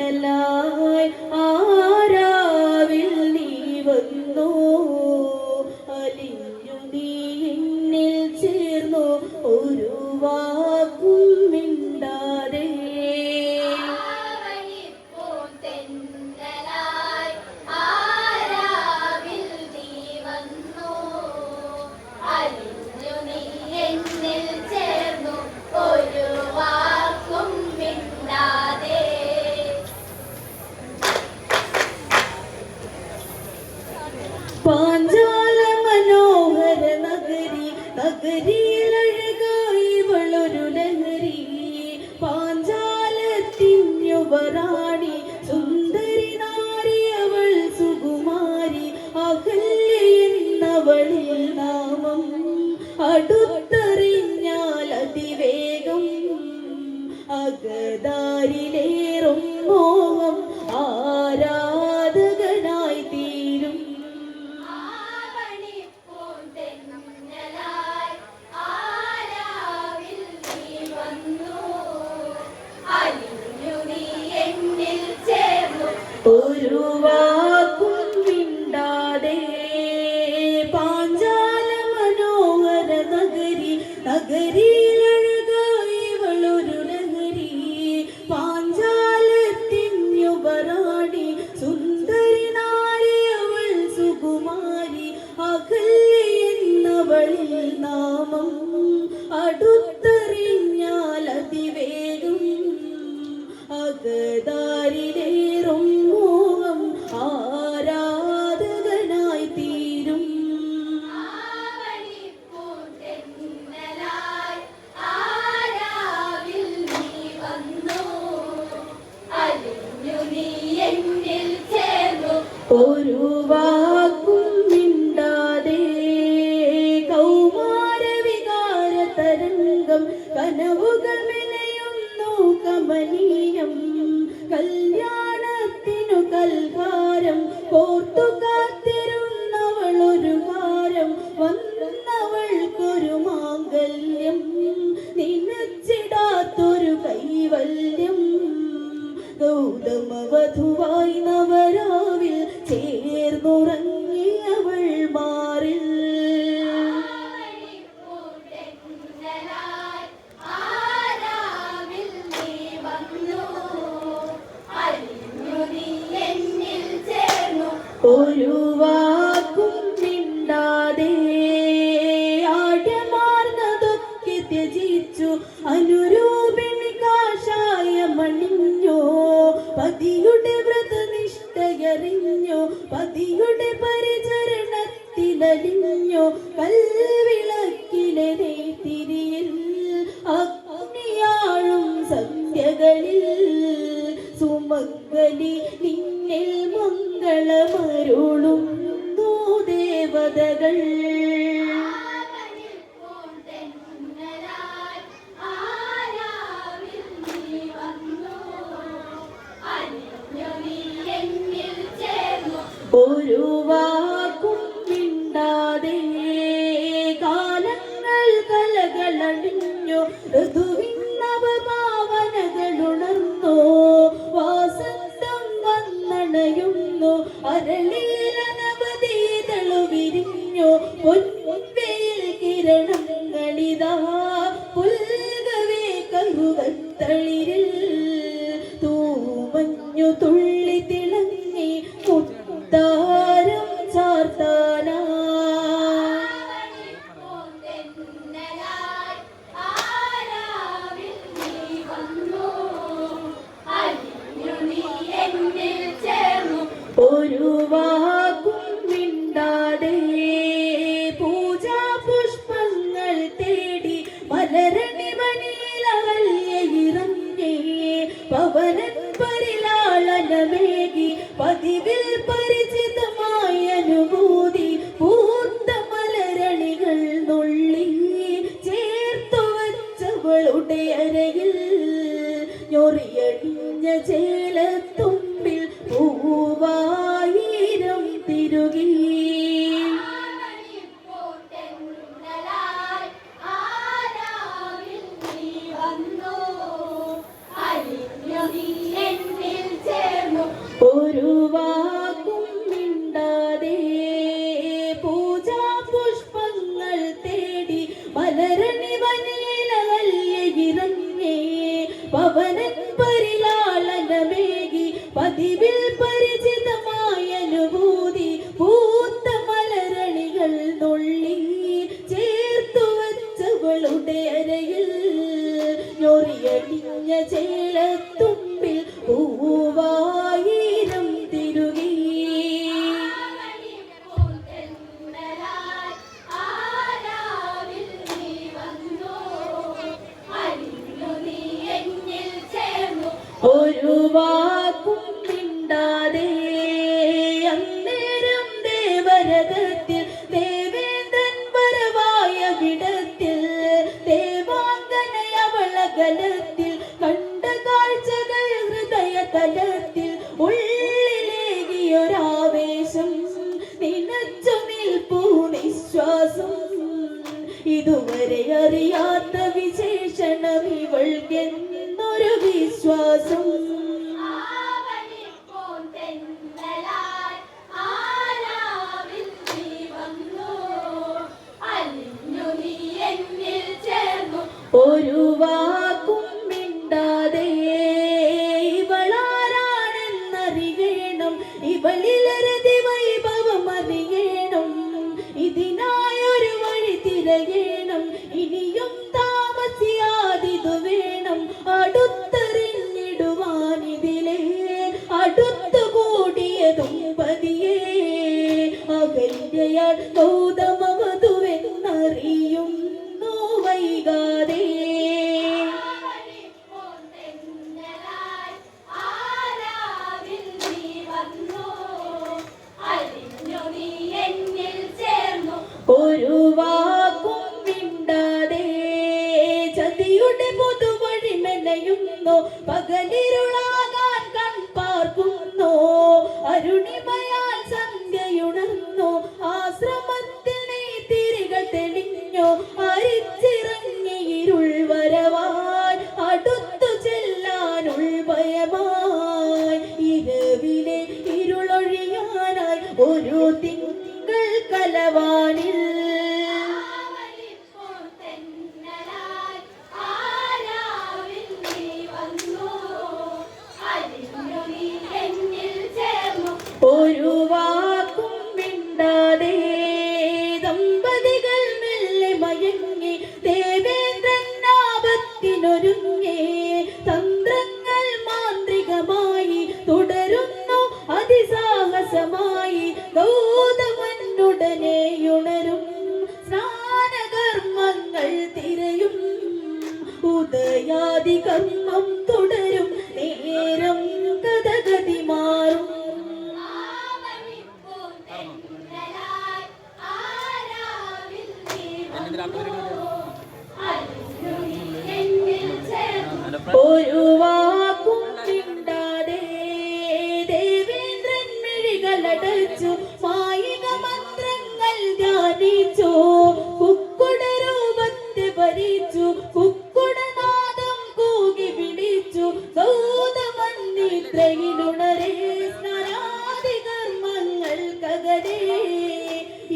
തെന്നലായി ആരാവിൽ നീ വന്നു അലിഞ്ഞു നീ എന്നിൽ ചേർന്നു ഒരു വാക്കും മിണ്ടാതെ പാഞ്ചാല മനോഹര നഗരി നഗരിയിലഴകായി വളൊരു ലഹരി പാഞ്ചാലത്തിനുപറാണി സുന്ദരി നാരി അവൾ സുകുമാരി അകല്യ എന്നവളിൽ നാമം അടുത്തറിഞ്ഞാൽ അതിവേഗം അകതാരിലേറും മോഹം ആരാധകനായി തീരും ഒരു വാക്കും മിണ്ടാതെ പാഞ്ചാല മനോഹര നഗരി നഗരിയിലഴകായി വളൊരു ലഹരി പാഞ്ചാലത്തിനുപറാണി സുന്ദരി നാരി അവൾ സുകുമാരി അകല്യ എന്നവളിൽ നാമം അടുത്തറിഞ്ഞാൽ അതിവേഗം അകതാരിലേറും മോഹം ആരാധകനായി തീരും ഒരു വാക്കും മിണ്ടാതെ കൗമാരവികാര തരംഗം കനവുകൾ മെനയുന്നു കമനീയം കല്യാണത്തിനു കൽഹാരം കോർത്തു കാത്തിരുന്നവളൊരു കാരം വന്നവൾക്കൊരു മാംഗല്യം നിനച്ചിടാത്തൊരു കൈവല്യം ഗൗതമവധുവായി നവരാവിൽ ചേർന്നുറങ്ങിയവൾ മാറിൽ ഒരു വാക്കും മിണ്ടാതെ ആഢ്യമാർന്നതൊക്കെ ത്യജിച്ചു അനുരൂപിണി കാഷായമണിഞ്ഞോ പതിയുടെ വ്രതനിഷ്ഠയറിഞ്ഞോ പതിയുടെ പരിചരണത്തിലലിഞ്ഞോ കൽവിളക്കിലെ നെയ്ത്തിരിയിൽ അഗ്നിയാഴും സന്ധ്യകളിൽ സുമംഗലി നിന്നിൽ മംഗളമരുളുന്നു ദേവതകൾ ഒരു വാക്കും മിണ്ടാതെ കാലങ്ങൾ കലകളണിഞ്ഞു ഋതുവിന്നവഭാവനകളുണർന്നു വാസന്തം വന്നണയുന്നു അരളിയിലനവധീതളു വിരിഞ്ഞു പൊൻവെയിൽ കിരണങ്ങളിതാ പുൽകവേ കറുകത്തളിരിൽ തൂമഞ്ഞു തുള്ളി തിളങ്ങി മുത്താരം ചാർത്താനാ ഒരു വാക്കും മിണ്ടാതെ പൂജാ പുഷ്പങ്ങൾ തേടി മലരണി മണിയിലവല്യയിറങ്ങി പവനൻ പരിലാളനമേകി പതിവിൽ പരിചിതമായ അനുഭൂതി പൂത്ത മലരണികൾ നുള്ളി ചേർത്തു വച്ചവളുടെ അരയിൽ ഞൊറിയടിഞ്ഞ ചേലത്തുമ്പിൽ പൂവായിരം തിരുകി നീ എന്നിൽ ഒരു വാക്കും മിണ്ടാതെ പൂജാ പുഷ്പങ്ങൾ തേടി മലരണി വനയിലകല്ലിറങ്ങി പവനൻ പരിലാളനമേകി പതിവിൽ പരിചിതമായ അനുഭൂതി പൂത്ത മലരണികൾ നുള്ളി ചേർത്തു വച്ചവളുടെ അരയിൽ ഞൊറിയടിഞ്ഞ ചേലത്തുമ്പിൽ പൂവായിരം തിരുകി ഒരു വാക്കും മിണ്ടാതെ അന്നേരം ദേവരഥത്തിൽ ദേവേന്ദ്രൻ വരവായ വിടത്തിൽ ദേവാംഗനയവളകലത്തിൽ കണ്ട കാഴ്ചകൾ ഹൃദയ തലത്തിൽ ഉള്ളിലേകിയൊരാവേശം നിനച്ചു നിൽപ്പൂ നിശ്വാസം ഇതുവരെ അറിയാത്ത വിശേഷണം ഇവൾക്കെന്നൊരു വിശ്വാസം ഒരു വാക്കും മിണ്ടാതെ ഇവളാരാണെന്നറിയണം ഇവളിലരതി വൈഭവം അറിയണം ഇതിനായൊരു വഴി തിരയണം ഇനിയും താമസിയാതിതു വേണം അടുത്തെറിഞ്ഞിടുവാനിതിലേ അടുത്തു കൂടിയതും പതിയേ അകല്യയാൾ ഗൗതമവധുവെന്നറിയുന്നു വൈകാതെ ഒരു വാക്കും മിണ്ടാതെ ചതിയുടെ പുതുവഴി മെനയുന്നു പകലിരുളാകാൻ കൺപാർക്കുന്നു അരുണിമയാൽ സന്ധ്യയുണർന്നു ആശ്രമത്തിൽ നെയ്ത്തിരികൾ തെളിഞ്ഞു അരിച്ചിറങ്ങി ഇരുൾ വരവായി അടുത്തു ചെല്ലാനുൾ ഭയമായി ഇരവിലെ ഇരുളൊഴിയാനായി ഒരു തിങ്കൾ കലവാനിൽ ഒരു വാക്കും മിണ്ടാതെ ദമ്പതികൾ മെല്ലെ മയങ്ങി ദേവേന്ദ്രൻ ആപത്തിനൊരുങ്ങി തന്ത്രങ്ങൾ മാന്ത്രികമായി തുടരുന്നു അതിസാഹസമായി ഗൗതമനുടനെയുണരും സ്നാനകർമ്മങ്ങൾ തിരയും ഉദയാദി കർമ്മം തുടരും നേരം കഥഗതി മാറും ഒരു വാക്കും മിണ്ടാതെ ദേവേന്ദ്രൻ മിഴികളടച്ചു മായിക മന്ത്രങ്ങൾ ധ്യാനിച്ചു കുക്കുട രൂപത്തെ ഭരിച്ചു കുക്കുടനാദം കൂകി പിടിച്ചു ഗൗതമൻ നിദ്രയിലുണരേ സ്നാനാദി കർമ്മങ്ങൾ കകരേ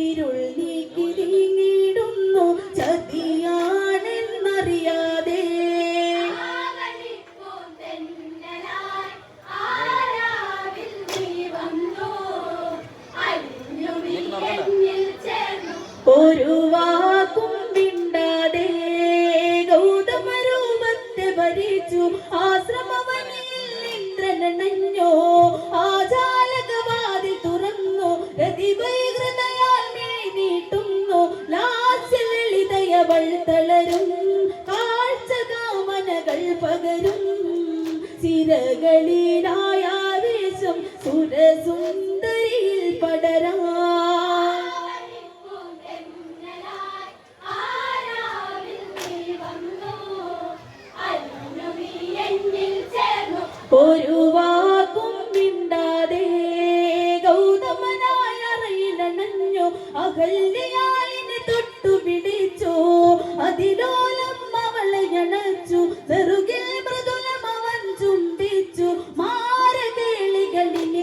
ഇരുൾ നീക്കി നീങ്ങിടുന്നു ചതിയാണെന്നറിയാതെ ഒരു വാക്കും മിണ്ടാതെ ഗൗതമരൂപത്തെ ഭരിച്ചു ആശ്രമവനിൽ ഇന്ദ്രനണഞ്ഞു ആജാലകവാതിൽ തുറന്നു രതിവൈകൃതയാൽ മേൽ നീട്ടുന്നു ലാസ്യലളിതയവൾ തളരും കാഴ്ച കാമനകൾ പകരും ചിരകളിലായാവേശം സുരസുന്ദരിയിൽ പടരാ ഒരു വാക്കും മിണ്ടാതെ ഗൗതമനായ അറയിലണഞ്ഞു അകല്യാളിനെ തൊട്ടു പിടിച്ചു അതിലോലം അവളെ അണച്ചു ചെറുകിൽ മൃദുലം അവൻ ചുംബിച്ചു മാരകേളികളിൽ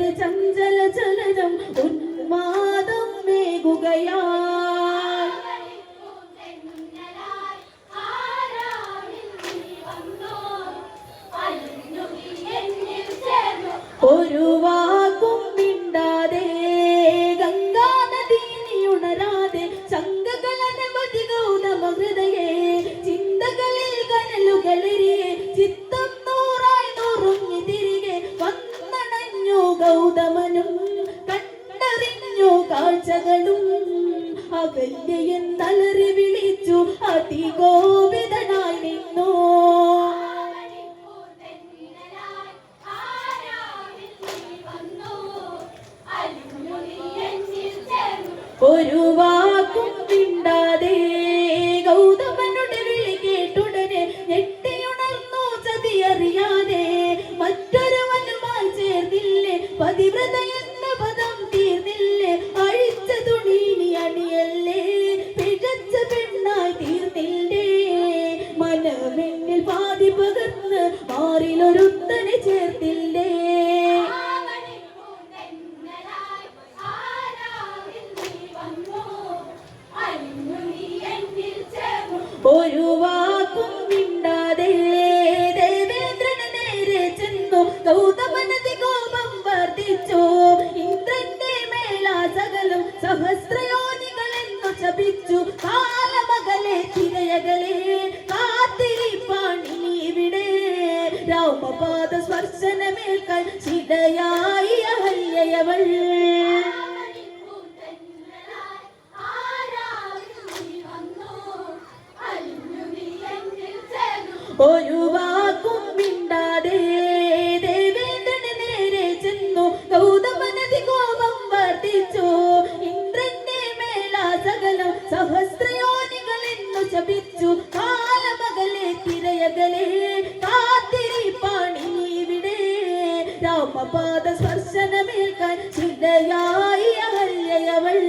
നിന്റെ ചഞ്ചല ചലനം ഉന്മാദം മേകുകയായി. ഒരു വാക്കും മിണ്ടാതെ ഗംഗാനദി നീ ഉണരാതെ ചങ്കകളനവധി ഗൗതമ ഹൃദയേ ചിന്തകളിൽ കനലുകളെരിയെ ചിത്തം നൂറായി നുറുങ്ങി തിരികെ വന്നണഞ്ഞു ഗൗതമനും കണ്ടറിഞ്ഞു കാഴ്ചകളും അകല്യെന്നലറി വിളിച്ചു അതികോപിതനായി നിന്നു. ഒരു വാക്കും മിണ്ടാതെ ഗൗതമനുടെ വിളി കേട്ടുടനെ ഞെട്ടിയുണർന്നു ചതിയറിയാതെ മറ്റൊരുവനുമായി ചേർന്നില്ലേ പതിവ്രത എന്ന പദം തീർന്നില്ലേ അഴിച്ച തുണീനി അണിയല്ലേ പിഴച്ച പെണ്ണായി തീർന്നില്ലേ മനമെന്നിൽ പാതി പകർന്ന് മാറിലൊരുത്തനെ ചേർത്തില്ലേ. ഒരു വാക്കും മിണ്ടാതെ ദേവേന്ദ്രന് നേരെ ചെന്നു ഗൗതമനതി കോപം വർദ്ധിച്ചു. ഇന്ദ്രന്റെ മേലാ സകലം സഹസ്രയോനികളെന്നു ശപിച്ചു. കാലമകലെ തിരയകളെ കാത്തിരിപ്പാണിവിടെ രാമപാദ സ്പർശനമേൽക്കാൻ ശിലയായി അഹല്യയവൾ. ഒരു വാക്കും മിണ്ടാതെ ദേവേന്ദ്രന് നേരെ ചെന്നു ഗൗതമനതി കോപം വർദ്ധിച്ചു. ഇന്ദ്രന്റെ മേലാ സകലം സഹസ്രയോനികളെന്നു ശപിച്ചു. കാലമകലെ തിരയകളെ കാത്തിരിപ്പാണിവിടെ രാമപാദ സ്പർശനമേൽക്കാൻ ശിലയായി അഹല്യയവൾ.